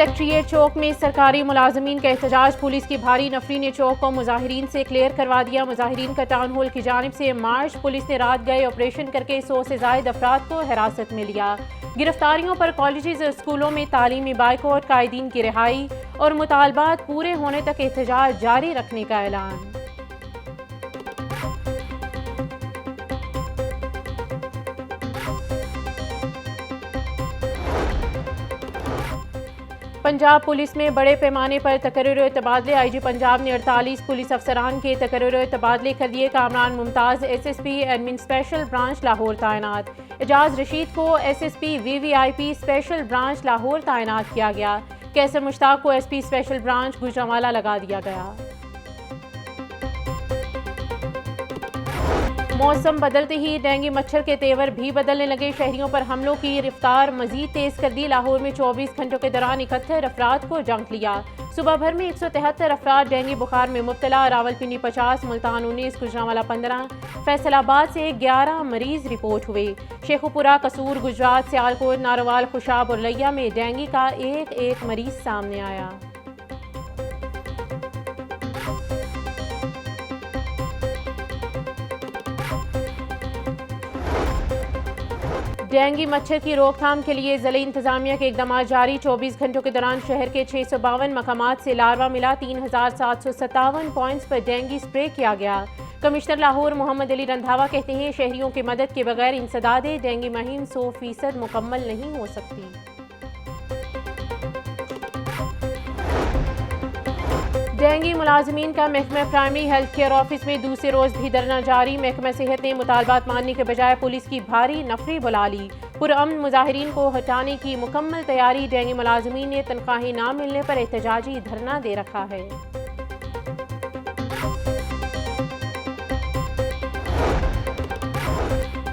Secretariat चौक में सरकारी मुलाजमीन का एहतजाज। पुलिस की भारी नफरी ने चौक को मुजाहिरीन से क्लियर करवा दिया। मुजाहिरीन का टाउन हॉल की जानिब से मार्च। पुलिस ने रात गए ऑपरेशन करके 100 से ज्यादा अफराद को हिरासत में लिया। गिरफ्तारियों पर कॉलेजेस और स्कूलों में तालीमी बाइकआउट, कायदीन की रिहाई और मुतालबात पूरे होने तक एहतजाज जारी रखने का ऐलान। पंजाब पुलिस में बड़े पैमाने पर तकर्रुर तबादले। IG पंजाब ने 48 पुलिस अफसरान के तकर्रुर तबादले कर दिए। Kamran Mumtaz SSP admin special branch Lahore तैनात। एजाज रशीद को SSP VVIP special branch Lahore तैनात किया गया। कैसर मुश्ताक को SP स्पेशल ब्रांच गुजरांवाला लगा दिया गया। मौसम बदलते ही डेंगू मच्छर के तेवर भी बदलने लगे। शहरियों पर हमलों की रफ्तार मजीद तेज कर दी। लाहौर में 24 घंटों के दौरान 71 अफराद को जंक लिया। सुबह भर में 173 अफराद डेंगू बुखार में मुब्तला। रावलपिंडी 50, मुल्तान 19, गुजरांवाला 15, फैसलाबाद से 11 मरीज रिपोर्ट हुए। शेखुपुरा, कसूर, गुजरात, सियालकोट, नारोवाल, खुशाब और लिया में डेंगू का एक मरीज सामने आया। डेंगू मच्छर की रोकथाम के लिए ज़िला इंतजामिया के इकदाम जारी। 24 घंटों के दौरान शहर के 652 मकामात से लार्वा मिला। 3757 पॉइंट्स पर डेंगू स्प्रे किया गया। कमिश्नर लाहौर मोहम्मद अली रंधावा कहते हैं शहरियों की मदद के बगैर इंसदादे डेंगू मुहिम 100% मुकम्मल नहीं हो सकती। डेंगू मुलाजमीन का महकमा प्राइमरी हेल्थ केयर ऑफिस में दूसरे रोज भी धरना जारी। महकमा सेहत ने मुतालबात मानने के बजाय पुलिस की भारी नफरी बुला ली। पुरअमन मुजाहिरीन को हटाने की मुकम्मल तैयारी। डेंगू मुलाजमीन ने तनख्वाहें न मिलने पर एहतजाजी धरना दे रखा है।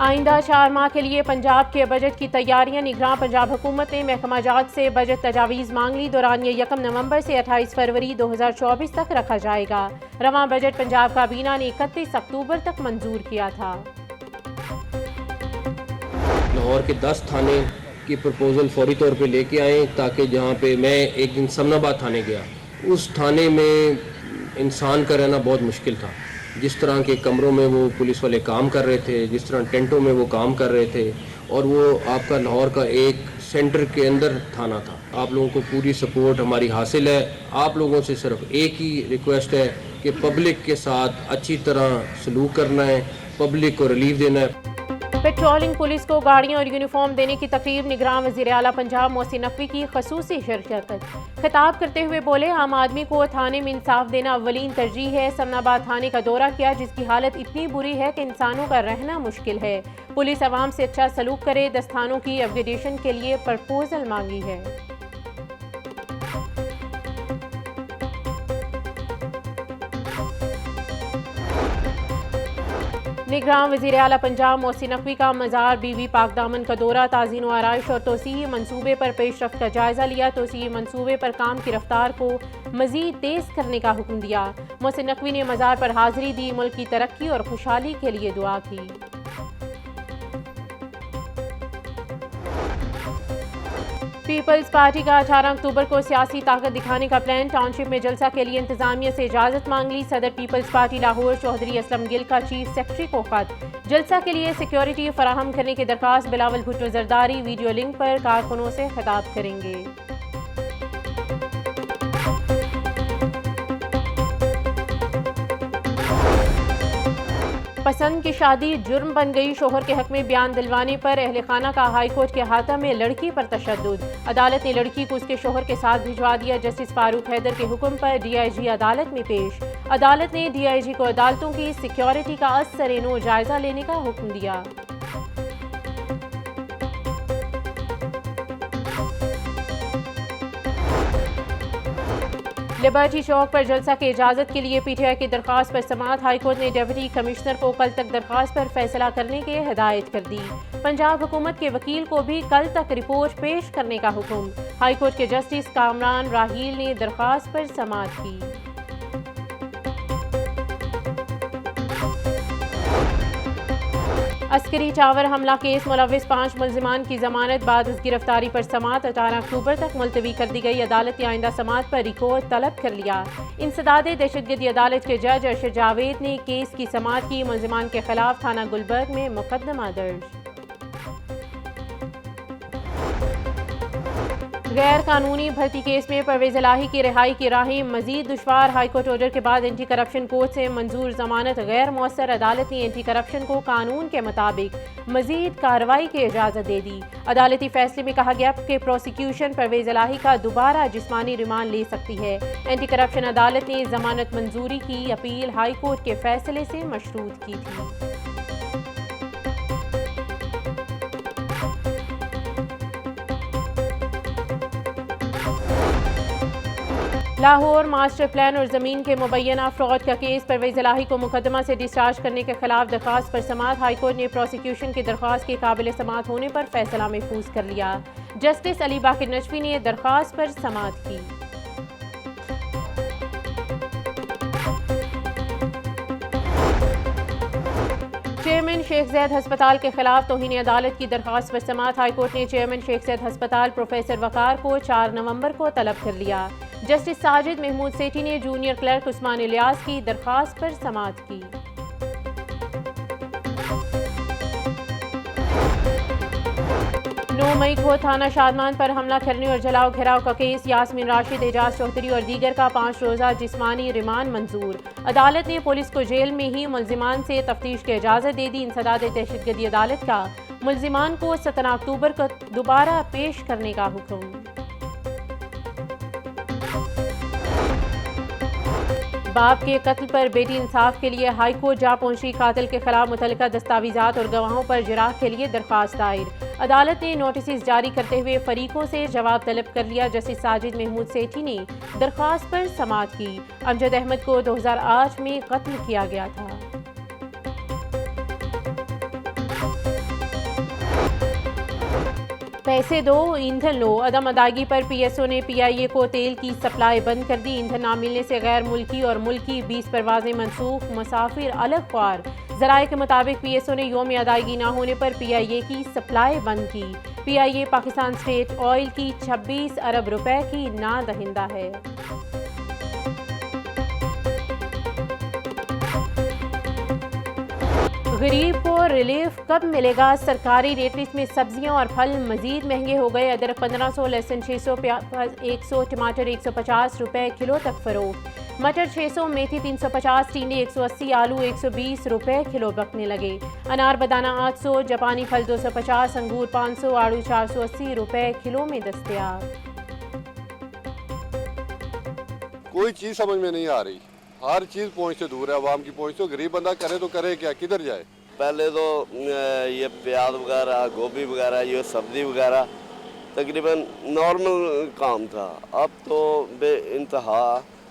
आइंदा 4 माह के लिए पंजाब के बजट की तैयारियां। निगरान पंजाब हुकूमत ने महकमा जात से बजट तजावीज़ मांग ली। दौरान ये 1 नवंबर से 28 फरवरी 2024 तक रखा जाएगा। रवां बजट पंजाब काबीना ने 31 अक्टूबर तक मंजूर किया था। लाहौर के 10 थाने की प्रपोजल फौरी तौर पे लेके आए ताकि जहाँ पे मैं एक दिन समनाबाद थाने गया, उस थाने में इंसान का रहना बहुत मुश्किल था। जिस तरह के कमरों में वो पुलिस वाले काम कर रहे थे, जिस तरह टेंटों में वो काम कर रहे थे, और वो आपका लाहौर का एक सेंटर के अंदर थाना था। आप लोगों को पूरी सपोर्ट हमारी हासिल है। आप लोगों से सिर्फ एक ही रिक्वेस्ट है कि पब्लिक के साथ अच्छी तरह सलूक करना है, पब्लिक को रिलीफ देना है। पेट्रोलिंग पुलिस को गाड़ियां और यूनिफॉर्म देने की तकरीब। निगरान वज़ीर आला पंजाब मोहसिन नकवी की खसूसी शिरकत। खिताब करते हुए बोले आम आदमी को थाने में इंसाफ देना अव्वलीन तरजीह है। समनाबाद थाने का दौरा किया जिसकी हालत इतनी बुरी है कि इंसानों का रहना मुश्किल है। पुलिस आवाम से अच्छा सलूक करे। 10 थानों की अपग्रेडेशन के लिए प्रपोजल मांगी है। निगरान वज़ीर आला पंजाब मोहसिन नकवी का मज़ार बीवी पाक दामन का दौरा। ताज़ीन व आराइश और तोसीही मंसूबे पर पेशरफ्त का जायज़ा लिया। तोसीही मंसूबे पर काम की रफ्तार को मज़ीद तेज़ करने का हुक्म दिया। मोहसिन नकवी ने मज़ार पर हाज़िरी दी। मुल्क की तरक्की और खुशहाली के लिए दुआ की। पीपल्स पार्टी का 18 अक्टूबर को सियासी ताकत दिखाने का प्लान। टाउनशिप में जलसा के लिए इंतजामिया से इजाजत मांग ली। सदर पीपल्स पार्टी लाहौर चौधरी असलम गिल का चीफ सेक्रेटरी को खत। जलसा के लिए सिक्योरिटी फराहम करने की दरखास्त। बिलावल भुट्टो जरदारी वीडियो लिंक पर कारकुनों से खिताब करेंगे। पसंद की शादी जुर्म बन गई। शोहर के हक में बयान दिलवाने पर अहले खाना का हाईकोर्ट के अहाता में लड़की पर तशद्दुद। अदालत ने लड़की को उसके शोहर के साथ भिजवा दिया। जस्टिस फारूक हैदर के हुक्म पर DIG अदालत में पेश। अदालत ने DIG को अदालतों की सिक्योरिटी का असर-ए-नो जायजा लेने का हुक्म दिया। लिबर्टी चौक पर जलसा की इजाज़त के लिए PTI की दरखास्त पर समाअत। हाईकोर्ट ने डिप्टी कमिश्नर को कल तक दरखास्त पर फैसला करने की हिदायत कर दी। पंजाब हुकूमत के वकील को भी कल तक रिपोर्ट पेश करने का हुक्म। हाईकोर्ट के जस्टिस कामरान राहील ने दरखास्त पर समाअत की। अस्करी टावर हमला केस मुलविस 5 मुल्जिमान की जमानत बाद गिरफ्तारी पर समात 18 अक्टूबर तक मुलतवी कर दी गई। अदालत ने आइंदा समात पर रिकॉर्ड तलब कर लिया। इंसदाद दहशतगर्दी अदालत के जज अरशद जावेद ने केस की समात की। मुल्जिमान के खिलाफ थाना गुलबर्ग में मुकदमा दर्ज। गैर कानूनी भर्ती केस में परवेज इलाही की रिहाई की राहें मजीद दुश्वार। हाईकोर्ट ऑर्डर के बाद एंटी करप्शन कोर्ट से मंजूर जमानत गैर मौसर। अदालत ने एंटी करप्शन को कानून के मुताबिक मजीद कार्रवाई की इजाज़त दे दी। अदालती फैसले में कहा गया कि प्रोसिक्यूशन परवेज इलाही का दोबारा जिस्मानी रिमांड ले सकती है। एंटी करप्शन अदालत ने जमानत मंजूरी की अपील हाईकोर्ट के फैसले से मशरूत की थी। लाहौर मास्टर प्लान और ज़मीन के मुबैना फ्रॉड का केस। परवेज इलाही को मुकदमा से डिस्चार्ज करने के खिलाफ दरख्वास्त पर समात। हाईकोर्ट ने प्रोसिक्यूशन की दरख्वास्त के काबिल समात होने पर फैसला महफूज कर लिया। जस्टिस अली बाकिर नजवी ने दरख्वास्त पर समात की। चेयरमैन शेख जैद हस्पताल के खिलाफ तौहीन अदालत की दरख्वास्त पर समात। हाईकोर्ट ने चेयरमैन शेख जैद हस्पताल प्रोफेसर वकार को 4 नवंबर को तलब कर लिया। जस्टिस साजिद महमूद सेठी ने जूनियर क्लर्क उस्मान इलियास की दरख्वास्त पर समात की। 9 मई को थाना शादमान पर हमला करने और जलाओ घेराव का केस। यास्मीन राशिद, एजाज चौधरी और दीगर का 5 रोज़ा जिस्मानी रिमांड मंजूर। अदालत ने पुलिस को जेल में ही मुल्जिमान से तफ्तीश की इजाज़त दे दी। इंसदाद दहशतगर्दी अदालत का मुल्जिमान को 17 अक्टूबर को दोबारा पेश करने का हुक्म। बाप के कत्ल पर बेटी इंसाफ के लिए हाई कोर्ट जा पहुंची। कातिल के खिलाफ मुतल्लिका दस्तावेजात और गवाहों पर जिराह के लिए दरख्वास्त दायर। अदालत ने नोटिस जारी करते हुए फरीकों से जवाब तलब कर लिया। जस्टिस साजिद महमूद सेठी ने दरख्वास्त पर समात की। अमजद अहमद को 2008 में कत्ल किया गया था। पैसे दो ईंधन लो। अदम अदायगी पर पीएसओ ने पीआईए को तेल की सप्लाई बंद कर दी। ईंधन ना मिलने से गैर मुल्की और मुल्की 20 परवाजें मनसूख। मुसाफिर अलग ख्वार। जराये के मुताबिक पीएसओ ने योम अदायगी ना होने पर पीआईए की सप्लाई बंद की। पीआईए पाकिस्तान स्टेट ऑयल की 26 अरब रुपए की ना दहिंदा है। गरीब को रिलीफ कब मिलेगा? सरकारी रेट लिस्ट में सब्जियां और फल मजीद महंगे हो गए। अदरक 1500, लहसुन 600, प्याज 100, टमाटर 150 रुपए किलो तक फरोख्त। मटर 600, मेथी 350, टिंडे 180, आलू 120 रुपए किलो बिकने लगे। अनार बदाना 800, जापानी फल 250, अंगूर 500, आड़ू 480 रुपए किलो में दस्तयाब। कोई चीज़ समझ में नहीं आ रही। हर चीज़ पहुँच से दूर है, आवाम की पहुँच। तो गरीब बंदा करे तो करे क्या, किधर जाए? पहले तो ये प्याज वगैरह, गोभी वगैरह, ये सब्ज़ी वगैरह तकरीबन नॉर्मल काम था। अब तो बेइंतहा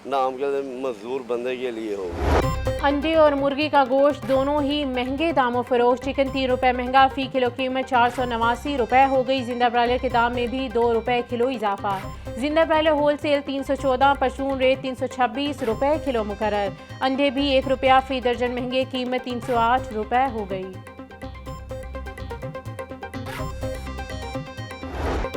नाम के मजदूर बंदे के लिए हो गया। अंडे और मुर्गी का गोश्त दोनों ही महंगे दामों फरोख्त। चिकन 3 रुपए महंगा, फी किलो कीमत 489 रुपए हो गई। जिंदा ब्रायलर के दाम में भी 2 रुपए किलो इजाफा। जिंदा ब्रायलर होलसेल 314, पशून रेट 326 रुपए किलो मुकर्रर। अंडे भी 1 रुपया फी दर्जन महंगे, कीमत 308 रुपए हो गई।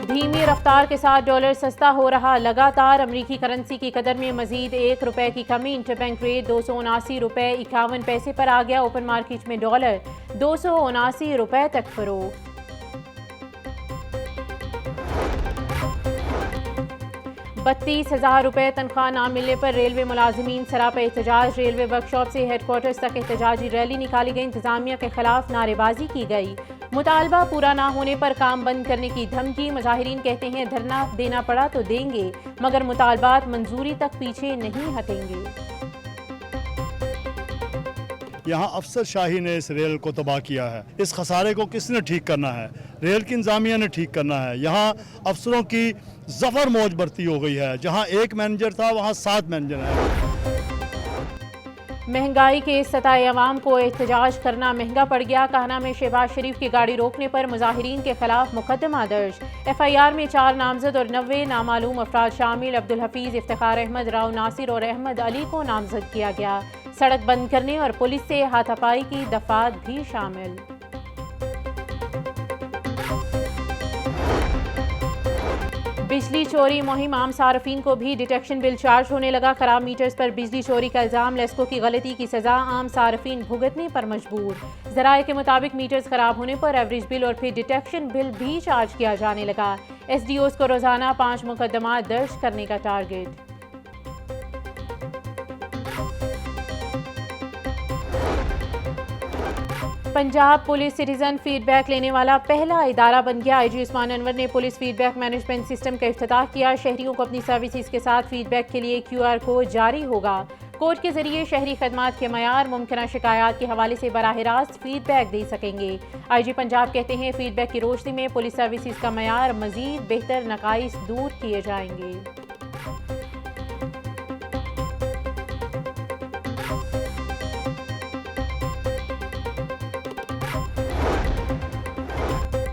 धीमी रफ्तार के साथ डॉलर सस्ता हो रहा लगातार। अमरीकी करेंसी की कदर में मजीद 1 रुपए की कमी। इंटरबैंक रेट 279 रुपए 51 पैसे पर आ गया। ओपन मार्केट में डॉलर 279 रुपए तक फरोख्त। 32,000 रुपए तनख्वाह ना मिलने पर रेलवे मुलाजिमीन सरापा एहतजाज। रेलवे वर्कशॉप से हेडक्वार्टर्स तक एहतजाजी रैली निकाली गई। इंतजामिया के खिलाफ नारेबाजी की गई। मुतालबा पूरा ना होने पर काम बंद करने की धमकी। मुजाहिरीन कहते हैं धरना देना पड़ा तो देंगे, मगर मुतालबात मंजूरी तक पीछे नहीं हटेंगे। यहाँ अफसर शाही ने इस रेल को तबाह किया है। इस खसारे को किसने ठीक करना है? रेल की इंतजामिया ने ठीक करना है। यहाँ अफसरों की जफर मौज बढ़ती हो गई है। जहाँ 1 मैनेजर था वहाँ 7 मैनेजर हैं। महंगाई के सताए अवाम को एहतजाज करना महंगा पड़ गया। कहना में शहबाज शरीफ की गाड़ी रोकने पर मुजाहिरीन के खिलाफ मुकदमा दर्ज। FIR में 4 नामजद और 90 नामालूम अफराद शामिल। अब्दुल हफीज, इफ्तिखार अहमद, राव नासिर और अहमद अली को नामजद किया गया। सड़क बंद करने और पुलिस से हाथापाई की दफात भी शामिल। बिजली चोरी मुहिम आम सार्फिन को भी डिटेक्शन बिल चार्ज होने लगा। खराब मीटर्स पर बिजली चोरी का इल्जाम, लेस्को की गलती की सजा आम सार्फिन भुगतने पर मजबूर। जराये के मुताबिक मीटर्स खराब होने पर एवरेज बिल और फिर डिटेक्शन बिल भी चार्ज किया जाने लगा। SDOs को रोजाना 5 मुकदमा दर्ज करने का target. Punjab police citizen feedback लेने वाला पहला इदारा बन गया। IG उस्मान अनवर ने पुलिस फीडबैक मैनेजमेंट सिस्टम का इफ्तिताह किया। शहरियों को अपनी सर्विसेज के साथ फीडबैक के लिए QR कोड जारी होगा। कोड के जरिए शहरी खदमात के मयार, मुमकिन शिकायत के हवाले से बराह रास्त फीडबैक दे सकेंगे। IG पंजाब कहते हैं फीडबैक की रोशनी में पुलिस सर्विसेज का मयार मजीद बेहतर, नकाइस दूर किए जाएंगे।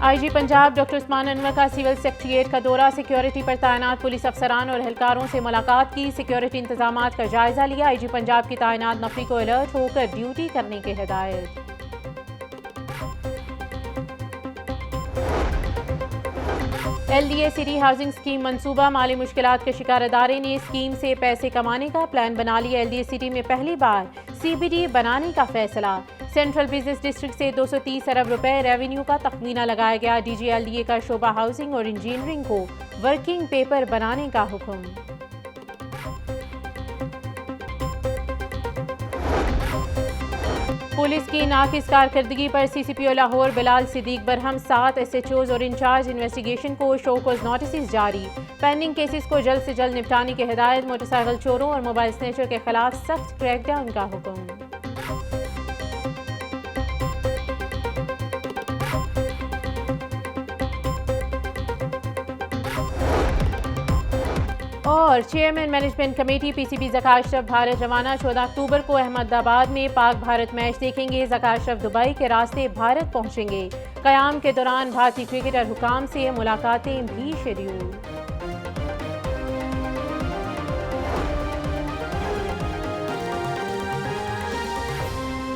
IG पंजाब डॉक्टर उस्मान अनवर का सिविल सेक्रेटेरिएट का दौरा, सिक्योरिटी पर तैनात पुलिस अफसरान और एहलकारों से मुलाकात की, सिक्योरिटी इंतजामात का जायजा लिया। IG पंजाब की तैनात नफरी को अलर्ट होकर ड्यूटी करने की हिदायत। LDA सिटी हाउसिंग स्कीम मंसूबा, माली मुश्किलात के शिकार अदारे ने स्कीम से पैसे कमाने का प्लान बना लिया। LDA सिटी में पहली बार CBD बनाने का फैसला। सेंट्रल बिजनेस डिस्ट्रिक्ट से 230 अरब रुपए रेवेन्यू का तखमीना लगाया गया। DG LDA का शोबा हाउसिंग और इंजीनियरिंग को वर्किंग पेपर बनाने का हुक्म। पुलिस की नाकिस कारकर्दगी पर CCPO लाहौर बिलाल सिद्दीक बरहम, 7 SHOs और इंचार्ज इन्वेस्टिगेशन को शो कोज नोटिस जारी। पेंडिंग केसेस को जल्द से जल्द निपटाने की हिदायत। मोटरसाइकिल चोरों और मोबाइल स्नैचर के खिलाफ सख्त क्रैकडाउन का हुक्म। और chairman management committee PCB Zaka Ashraf Bharat रवाना। 14 अक्टूबर को अहमदाबाद में पाक भारत मैच देखेंगे। ज़का अशरफ दुबई के रास्ते भारत पहुंचेंगे। क़याम के दौरान भारतीय क्रिकेटर हुकाम से मुलाकातें भी शेड्यूल।